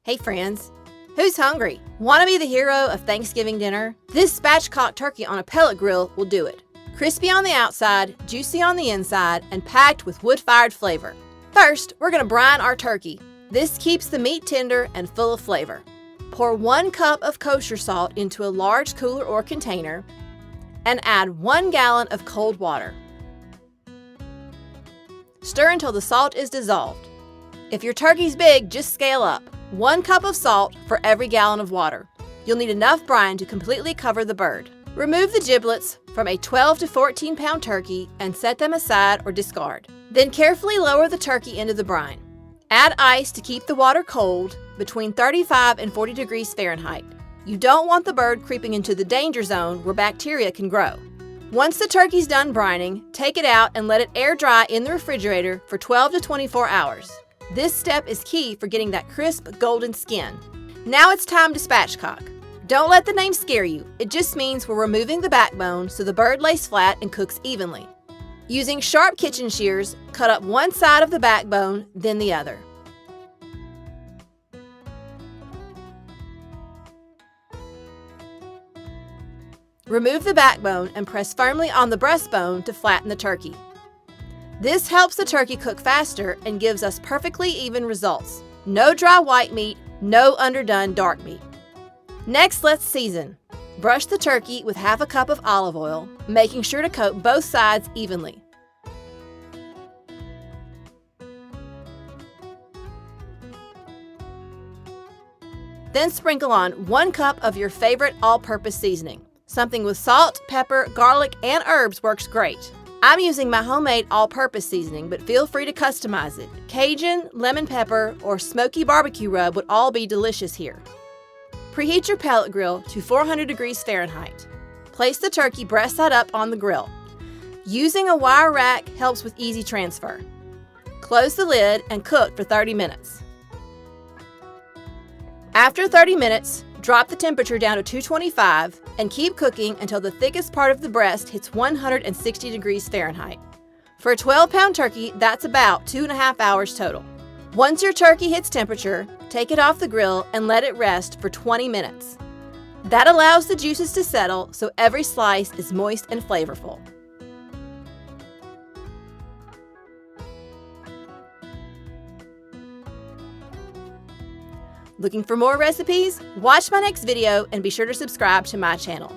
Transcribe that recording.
Hey friends, who's hungry? Want to be the hero of Thanksgiving dinner? This spatchcock turkey on a pellet grill will do it. Crispy on the outside, juicy on the inside, and packed with wood-fired flavor. First, we're going to brine our turkey. This keeps the meat tender and full of flavor. Pour 1 cup of kosher salt into a large cooler or container and add 1 gallon of cold water. Stir until the salt is dissolved. If your turkey's big, just scale up. 1 cup of salt for every gallon of water. You'll need enough brine to completely cover the bird. Remove the giblets from a 12 to 14 pound turkey and set them aside or discard. Then carefully lower the turkey into the brine. Add ice to keep the water cold, between 35 and 40 degrees Fahrenheit. You don't want the bird creeping into the danger zone where bacteria can grow. Once the turkey's done brining, take it out and let it air dry in the refrigerator for 12 to 24 hours. This step is key for getting that crisp golden skin. Now it's time to spatchcock. Don't let the name scare you. It just means we're removing the backbone so the bird lays flat and cooks evenly. Using sharp kitchen shears, cut up one side of the backbone, then the other. Remove the backbone and press firmly on the breastbone to flatten the turkey. This helps the turkey cook faster and gives us perfectly even results. No dry white meat, no underdone dark meat. Next, let's season. Brush the turkey with half a cup of olive oil, making sure to coat both sides evenly. Then sprinkle on 1 cup of your favorite all-purpose seasoning. Something with salt, pepper, garlic, and herbs works great. I'm using my homemade all-purpose seasoning, but feel free to customize it. Cajun, lemon pepper, or smoky barbecue rub would all be delicious here. Preheat your pellet grill to 400 degrees Fahrenheit. Place the turkey breast side up on the grill. Using a wire rack helps with easy transfer. Close the lid and cook for 30 minutes. After 30 minutes, drop the temperature down to 225 and keep cooking until the thickest part of the breast hits 160 degrees Fahrenheit. For a 12-pound turkey, that's about 2.5 hours total. Once your turkey hits temperature, take it off the grill and let it rest for 20 minutes. That allows the juices to settle so every slice is moist and flavorful. Looking for more recipes? Watch my next video and be sure to subscribe to my channel.